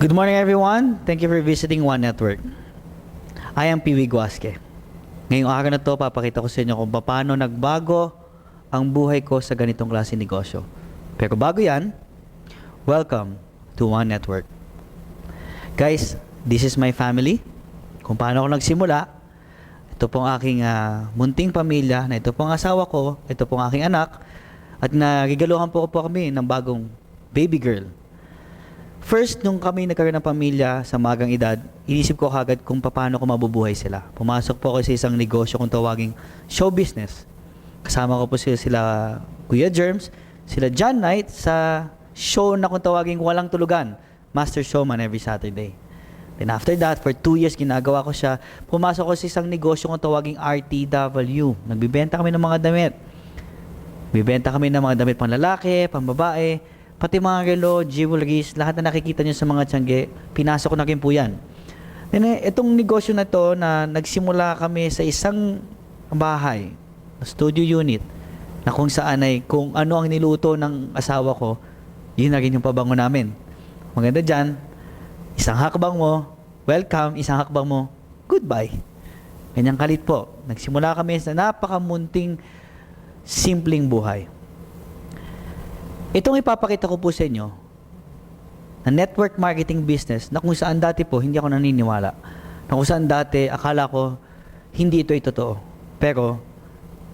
Good morning, everyone. Thank you for visiting One Network. I am Piwi Guasque. Ngayong araw na to, papakita ko sa inyo kung paano nagbago ang buhay ko sa ganitong klase negosyo. Pero bago yan, welcome to One Network. Guys, this is my family. Kung paano ako nagsimula, ito pong aking munting pamilya, na ito pong asawa ko, ito pong aking anak, at nagigaluhan po kami ng bagong baby girl. First, nung kami nagkaroon ng pamilya sa magang edad, inisip ko kagad kung paano ko mabubuhay sila. Pumasok po ako sa isang negosyo kung tawaging show business. Kasama ko po sila Kuya Germs, sila John Knight sa show na kung tawaging Walang Tulugan, Master Showman every Saturday. Then after that, for 2 years ginagawa ko siya. Pumasok ko sa isang negosyo kung tawaging RTW. Nagbibenta kami ng mga damit. Bibenta kami ng mga damit pang lalaki, pang babae, pati mga relo, jewelries, lahat na nakikita nyo sa mga tiyangge, pinasok ko na rin po yan. Then, itong negosyo na to na nagsimula kami sa isang bahay, studio unit, na kung saan ay kung ano ang niluto ng asawa ko, yun na rin yung pabango namin. Maganda dyan, isang hakbang mo, welcome, isang hakbang mo, goodbye. Ganyang kalit po. Nagsimula kami sa napakamunting simpleng buhay. Itong ipapakita ko po sa inyo na network marketing business na kung saan dati po hindi ako naniniwala. Na kung saan dati akala ko hindi ito ay totoo. Pero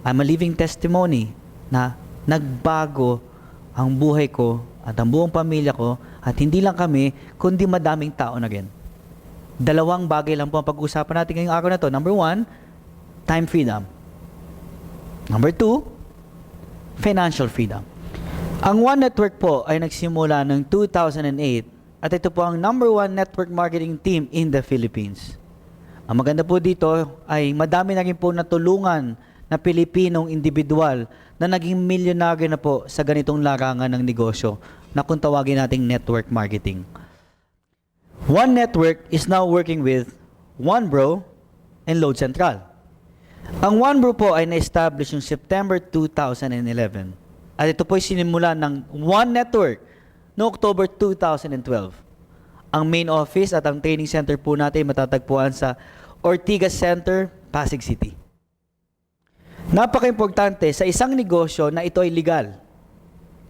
I'm a living testimony na nagbago ang buhay ko at ang buong pamilya ko at hindi lang kami kundi madaming tao na rin. Dalawang bagay lang po ang pag-uusapan natin ngayong araw na to. Number 1, time freedom. Number 2, financial freedom. Ang One Network po ay nagsimula ng 2008 at ito po ang #1 network marketing team in the Philippines. Ang maganda po dito ay madami na rin po natulungan na Pilipinong individual na naging milyonaryo na po sa ganitong larangan ng negosyo na kung tawagin nating network marketing. One Network is now working with OneBro and Load Central. Ang OneBro po ay na-establish yung September 2011. At ito po ay sinimula ng One Network no October 2012. Ang main office at ang training center po natin matatagpuan sa Ortigas Center, Pasig City. Napaka-importante sa isang negosyo na ito ay legal.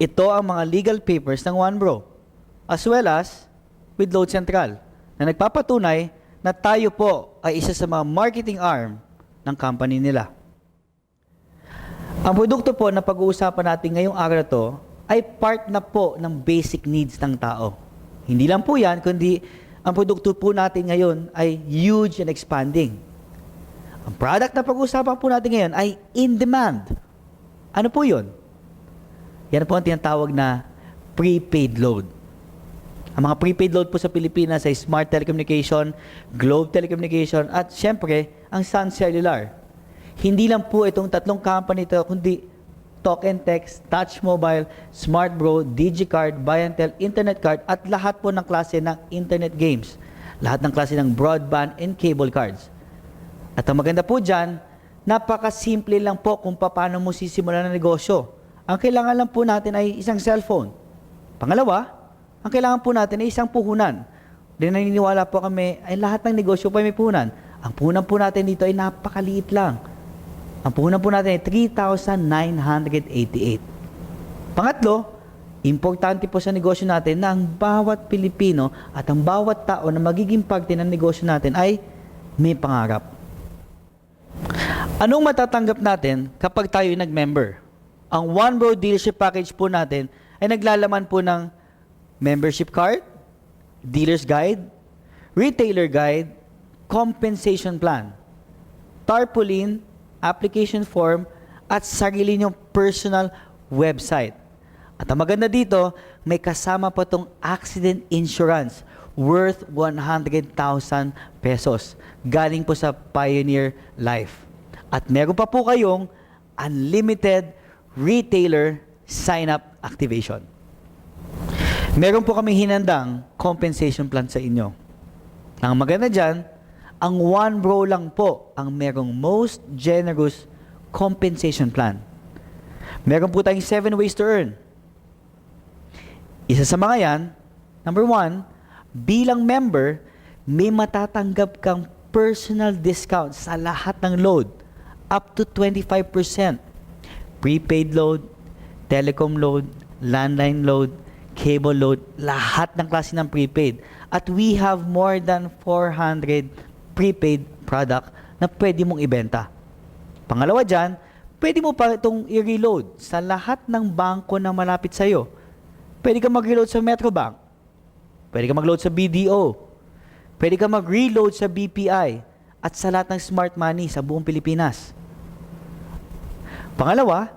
Ito ang mga legal papers ng OneBro as well as with Load Central na nagpapatunay na tayo po ay isa sa mga marketing arm ng company nila. Ang produkto po na pag-uusapan natin ngayong araw na to ay part na po ng basic needs ng tao. Hindi lang po yan, kundi ang produkto po natin ngayon ay huge and expanding. Ang product na pag-uusapan po natin ngayon ay in demand. Ano po yun? Yan po ang tinatawag na prepaid load. Ang mga prepaid load po sa Pilipinas ay Smart Telecommunication, Globe Telecommunication, at syempre, ang Sun Cellular. Hindi lang po itong tatlong company ito, kundi Talk and Text, Touch Mobile, SmartBro, DigiCard, Buy&Tel, Internet Card, at lahat po ng klase ng Internet games. Lahat ng klase ng broadband and cable cards. At ang maganda po dyan, napakasimple lang po kung paano mo sisimulan ng negosyo. Ang kailangan lang po natin ay isang cellphone. Pangalawa, ang kailangan po natin ay isang puhunan. Dahil naniniwala po kami ay lahat ng negosyo po ay may puhunan. Ang puhunan po natin dito ay napakaliit lang. Ang puhunan po natin ay 3,988. Pangatlo, importante po sa negosyo natin na ang bawat Pilipino at ang bawat tao na magiging parte ng negosyo natin ay may pangarap. Anong matatanggap natin kapag tayo ay nag-member? Ang OneBro dealership package po natin ay naglalaman po ng membership card, dealer's guide, retailer guide, compensation plan, tarpaulin, application form, at sarili niyong personal website. At ang maganda dito, may kasama pa itong accident insurance worth 100,000 pesos. Galing po sa Pioneer Life. At meron pa po kayong unlimited retailer sign-up activation. Meron po kami hinandang compensation plan sa inyo. Ang maganda dyan, ang OneBro lang po ang merong most generous compensation plan. Meron po tayong 7 ways to earn. Isa sa mga yan, number 1, bilang member, may matatanggap kang personal discount sa lahat ng load, up to 25%. Prepaid load, telecom load, landline load, cable load, lahat ng klase ng prepaid. At we have more than 400 prepaid product na pwede mong ibenta. Pangalawa dyan, pwede mo pa itong i-reload sa lahat ng bangko na malapit sa'yo. Pwede ka mag-reload sa Metrobank. Pwede ka mag-load sa BDO. Pwede ka mag-reload sa BPI at sa lahat ng smart money sa buong Pilipinas. Pangalawa,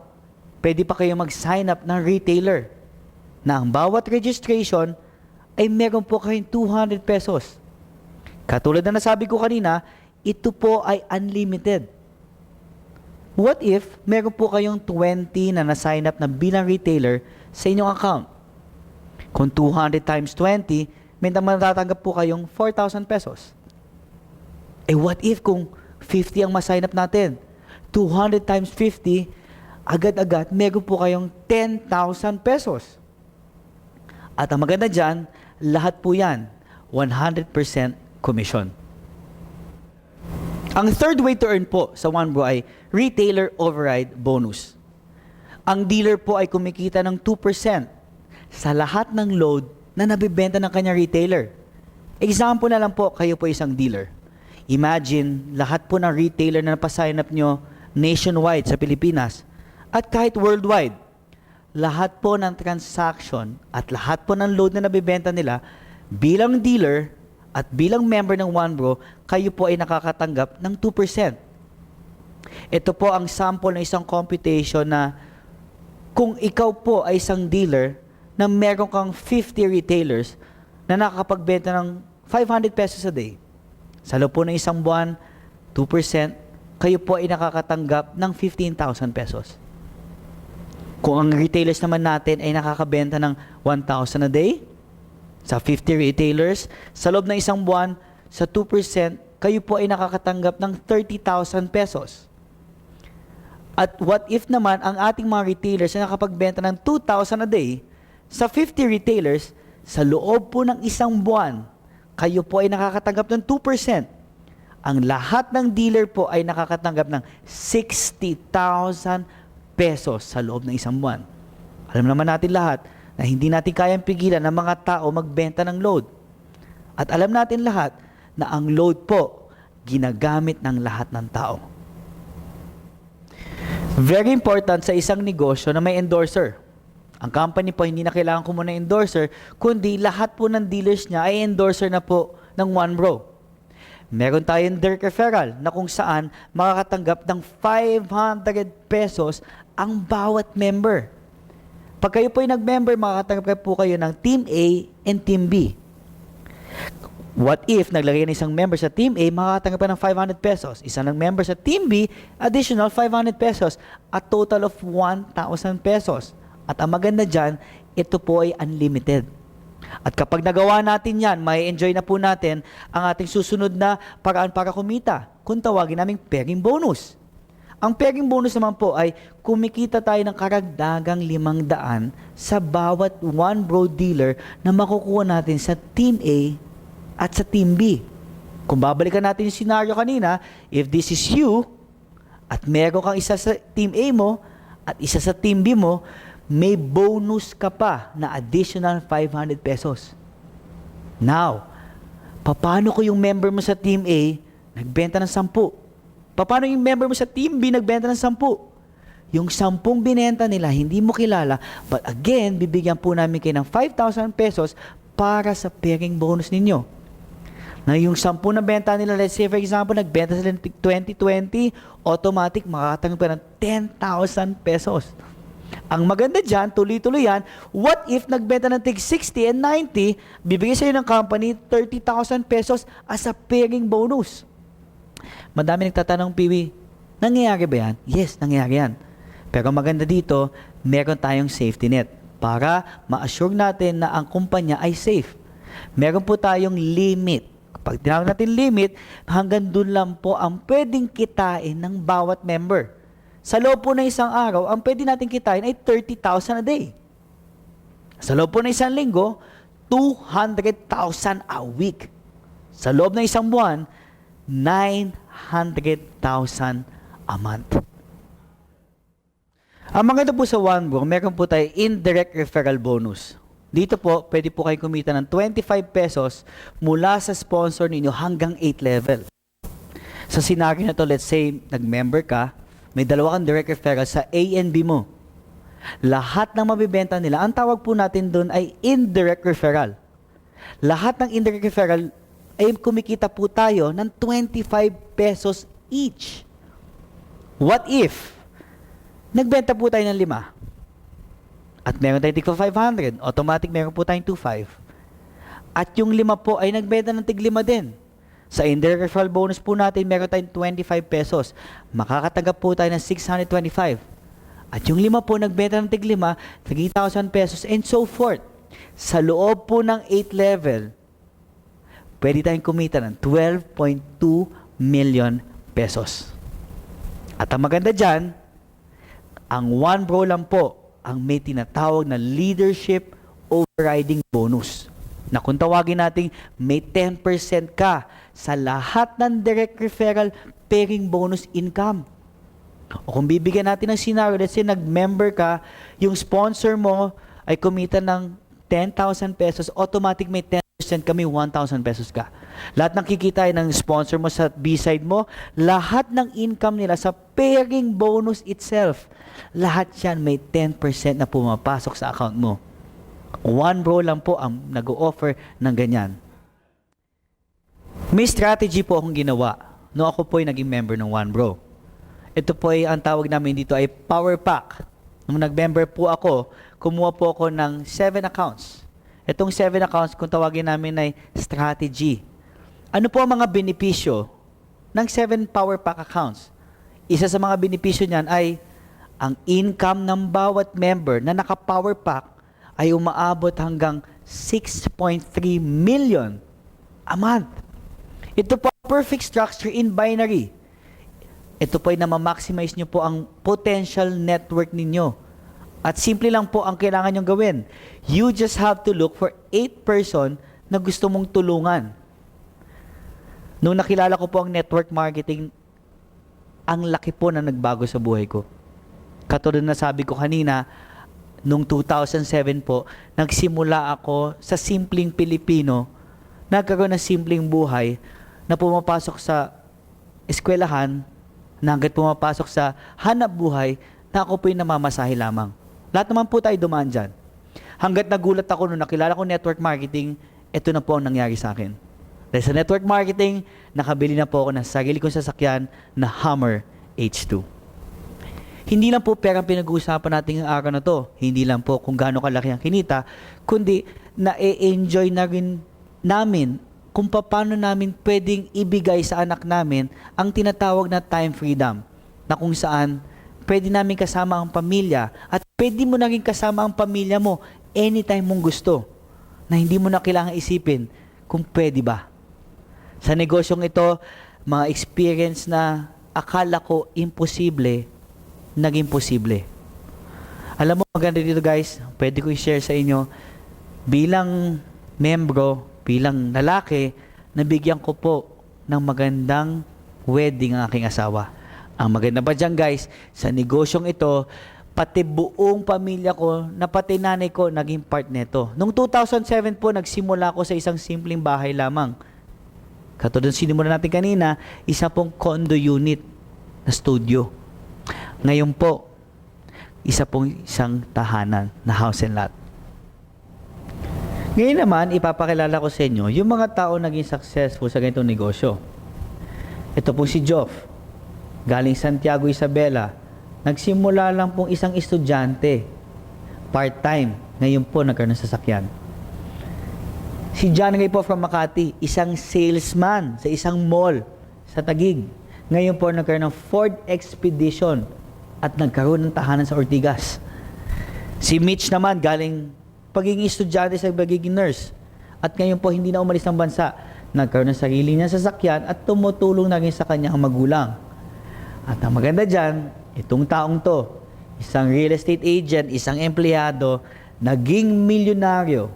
pwede pa kayo mag-sign up ng retailer na ang bawat registration ay meron po kayong 200 pesos. Katulad na nasabi ko kanina, ito po ay unlimited. What if meron po kayong 20 na na-sign up na bilang retailer sa inyong account? Kung 200 times 20, may matatanggap po kayong 4,000 pesos. Eh what if kung 50 ang ma-sign up natin? 200 times 50, agad-agad meron po kayong 10,000 pesos. At ang maganda dyan, lahat po yan, 100% commission. Ang third way to earn po sa OneBro ay retailer override bonus. Ang dealer po ay kumikita ng 2% sa lahat ng load na nabibenta ng kanyang retailer. Example na lang po, kayo po isang dealer. Imagine, lahat po ng retailer na napasign up nyo nationwide sa Pilipinas at kahit worldwide, lahat po ng transaction at lahat po ng load na nabibenta nila bilang dealer at bilang member ng OneBro, kayo po ay nakakatanggap ng 2%. Ito po ang sample ng isang computation na kung ikaw po ay isang dealer na meron kang 50 retailers na nakakapagbenta ng 500 pesos a day. Sa loob po ng isang buwan, 2%, kayo po ay nakakatanggap ng 15,000 pesos. Kung ang retailers naman natin ay nakakabenta ng 1,000 a day, sa 50 retailers, sa loob ng isang buwan, sa 2%, kayo po ay nakakatanggap ng 30,000 pesos. At what if naman ang ating mga retailers ay nakapagbenta ng 2,000 a day, sa 50 retailers, sa loob po ng isang buwan, kayo po ay nakakatanggap ng 2%. Ang lahat ng dealer po ay nakakatanggap ng 60,000 pesos sa loob ng isang buwan. Alam naman natin lahat na hindi natin kayang pigilan ng mga tao magbenta ng load. At alam natin lahat na ang load po ginagamit ng lahat ng tao. Very important sa isang negosyo na may endorser. Ang company po hindi na kailangan kumuha ng endorser, kundi lahat po ng dealers niya ay endorser na po ng OneBro. Meron tayong direct referral na kung saan makakatanggap ng 500 pesos ang bawat member. Pag kayo po ay nag-member, makakatanggap po kayo ng Team A and Team B. What if naglagay ng isang member sa Team A, makakatanggap ka ng 500 pesos. Isa ng member sa Team B, additional 500 pesos. A total of 1,000 pesos. At ang maganda dyan, ito po ay unlimited. At kapag nagawa natin yan, may enjoy na po natin ang ating susunod na paraan para kumita. Kung tawagin naming pairing bonus. Ang pairing bonus naman po ay kumikita tayo ng karagdagang 500 sa bawat OneBro dealer na makukuha natin sa Team A at sa Team B. Kung babalikan natin yung scenario kanina, if this is you at meron kang isa sa Team A mo at isa sa Team B mo, may bonus ka pa na additional 500 pesos. Now, paano ko yung member mo sa Team A nagbenta ng 10? Paano yung member mo sa Team B nagbenta ng 10? Yung 10 binenta nila, hindi mo kilala, but again, bibigyan po namin kayo ng 5,000 pesos para sa pairing bonus ninyo. Na yung 10 na benta nila, let's say for example, nagbenta sila ng 2020, automatic makakatanggap ka ng 10,000 pesos. Ang maganda dyan, tuloy-tuloy yan, what if nagbenta ng tig 60 and 90, bibigyan sa'yo ng company 30,000 pesos as a pairing bonus. Madami nagtatanong, Piwi, nangyayari ba yan? Yes, nangyayari yan. Pero maganda dito, meron tayong safety net para ma-assure natin na ang kumpanya ay safe. Meron po tayong limit. Kapag tinawag natin limit, hanggang dun lang po ang pwedeng kitain ng bawat member. Sa loob po ng isang araw, ang pwede natin kitain ay 30,000 a day. Sa loob po ng isang linggo, 200,000 a week. Sa loob ng isang buwan, 900,000 a month. Ang maganda po sa OneBro, meron po tayo indirect referral bonus. Dito po, pwede po kayo kumita ng 25 pesos mula sa sponsor ninyo hanggang 8 level. Sa scenario na to, let's say, nag-member ka, may dalawa kang direct referral sa A and B mo. Lahat ng mabibenta nila, ang tawag po natin doon ay indirect referral. Lahat ng indirect referral ay kumikita po tayo ng 25 pesos each. What if nagbenta po tayo ng 5 at meron tayong tig 500, automatic meron po tayong 25. At yung 5 po ay nagbenta ng tig 5 din. Sa indirect referral bonus po natin, meron tayong 25 pesos. Makakatanggap po tayo ng 625. At yung 5 po nagbenta ng tig 5, 3,000 pesos and so forth. Sa loob po ng 8 level, pwede tayong kumita ng 12.2 million pesos. At ang maganda dyan, ang OneBro lang po ang may tinatawag na leadership overriding bonus. Na kung tawagin natin, may 10% ka sa lahat ng direct referral pairing bonus income. O kung bibigyan natin ng scenario, let's say nag-member ka, yung sponsor mo ay kumita ng 10,000 pesos, automatic may 10% kami 1,000 pesos ka. Lahat ng kikita ng sponsor mo sa B-side mo, lahat ng income nila sa pairing bonus itself, lahat yan may 10% na pumapasok sa account mo. OneBro lang po ang nag-o-offer ng ganyan. May strategy po akong ginawa no ako po ay naging member ng OneBro. Ito po ay ang tawag namin dito ay Power Pack. Nung nag-member po ako, kumuha po ako ng 7 accounts. Itong 7 accounts, kung tawagin namin ay strategy. Ano po ang mga benepisyo ng 7 Power Pack accounts? Isa sa mga benepisyo niyan ay ang income ng bawat member na naka-Power Pack ay umaabot hanggang 6.3 million a month. Ito po ang perfect structure in binary. Ito po ay na-maximize nyo po ang potential network ninyo. At simple lang po ang kailangan nyong gawin. You just have to look for 8 person na gusto mong tulungan. Nung nakilala ko po ang network marketing, ang laki po na nagbago sa buhay ko. Katulad na sabi ko kanina, nung 2007 po, nagsimula ako sa simpleng Pilipino, nagkaroon ng simpleng buhay, na pumapasok sa eskwelahan, na hanggat pumapasok sa hanap buhay, na ako po yung namamasahe lamang. Lahat naman po tayo dumaan dyan. Hanggat nagulat ako nung nakilala ko network marketing, ito na po ang nangyari sa akin. Dahil sa network marketing, nakabili na po ako ng sarili kong sasakyan na Hummer H2. Hindi lang po pera ang pinag-uusapan natin ng araw na to. Hindi lang po kung gaano kalaki ang kinita, kundi na-enjoy na rin namin kung paano namin pwedeng ibigay sa anak namin ang tinatawag na time freedom, na kung saan pwede namin kasama ang pamilya at pwede mo na rin kasama ang pamilya mo anytime mong gusto, na hindi mo na kailangan isipin kung pwede ba. Sa negosyong ito, mga experience na akala ko imposible, naging posible. Alam mo, maganda dito guys, pwede ko i-share sa inyo, bilang membro, bilang lalaki, nabigyan ko po ng magandang wedding ang aking asawa. Ang maganda pa dyan guys, sa negosyong ito, pati buong pamilya ko, na pati nanay ko, naging part nito. Noong 2007 po, nagsimula ako sa isang simpleng bahay lamang. Katulad sinimula natin kanina, isa pong condo unit na studio. Ngayon po, isang tahanan na house and lot. Ngayon naman, ipapakilala ko sa inyo yung mga tao naging successful sa ganitong negosyo. Ito po si Joff, galing Santiago, Isabela. Nagsimula lang pong isang estudyante, part-time. Ngayon po, nagkaroon ng sasakyan. Si John Ray po from Makati, isang salesman sa isang mall sa Taguig. Ngayon po, nagkaroon ng Ford Expedition at nagkaroon ng tahanan sa Ortigas. Si Mitch naman, galing pagiging estudyante sa pagiging nurse. At ngayon po, hindi na umalis ng bansa. Nagkaroon ng sarili niya sasakyan at tumutulong na rin sa kanyang magulang. At ang maganda dyan, itong taong to, isang real estate agent, isang empleyado, naging milyonaryo.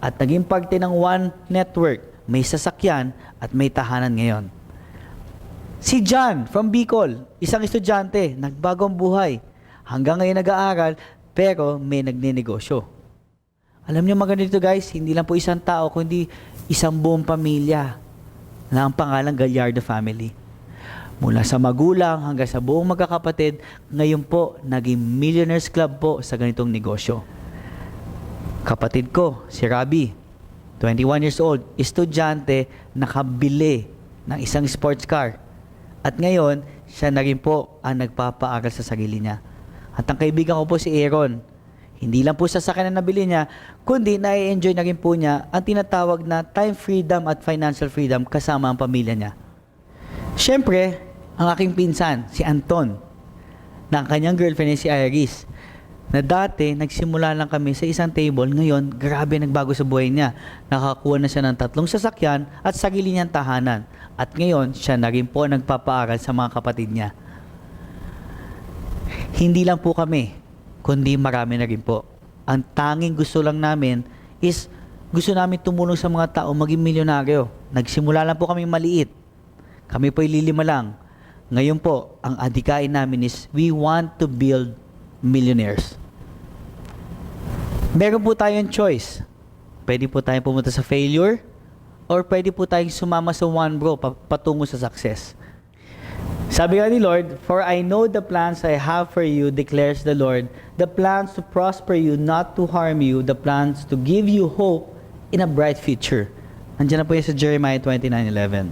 at naging parte ng One Network. May sasakyan at may tahanan ngayon. Si John from Bicol, isang estudyante, nagbago ang buhay. Hanggang ngayon nag-aaral, pero may nagnenegosyo. Alam niyo maganda dito guys, hindi lang po isang tao, kundi isang buong pamilya na ang pangalang Gallardo family. Mula sa magulang hanggang sa buong magkakapatid, ngayon po, naging Millionaires Club po sa ganitong negosyo. Kapatid ko, si Rabi, 21 years old, estudyante, nakabili ng isang sports car. At ngayon, siya na rin po ang nagpapaaral sa sarili niya. At ang kaibigan ko po si Aaron, hindi lang po sasakyan na nabili niya, kundi na-enjoy na rin po niya ang tinatawag na time freedom at financial freedom kasama ang pamilya niya. Siyempre, ang aking pinsan, si Anton, na ang kanyang girlfriend ay si Iris, na dati nagsimula lang kami sa isang table, ngayon grabe nagbago sa buhay niya. Nakakuha na siya ng 3 sasakyan at sarili niyang tahanan. At ngayon, siya na rin po nagpapaaral sa mga kapatid niya. Hindi lang po kami, kundi marami na rin po. Ang tanging gusto lang namin is gusto namin tumulong sa mga tao maging milyonaryo. Nagsimula lang po kami maliit. Kami po ililima lang. Ngayon po, ang adhikain namin is we want to build millionaires. Meron po tayong choice. Pwede po tayong pumunta sa failure or pwede po tayong sumama sa one bro patungo sa success. Sabi nga ni Lord, "For I know the plans I have for you, declares the Lord, the plans to prosper you, not to harm you, the plans to give you hope in a bright future." Nandiyan na po yan sa Jeremiah 29:11.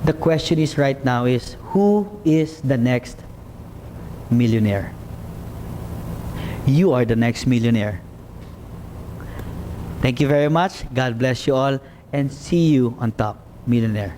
The question is right now is, who is the next millionaire? You are the next millionaire. Thank you very much. God bless you all and see you on top, millionaire.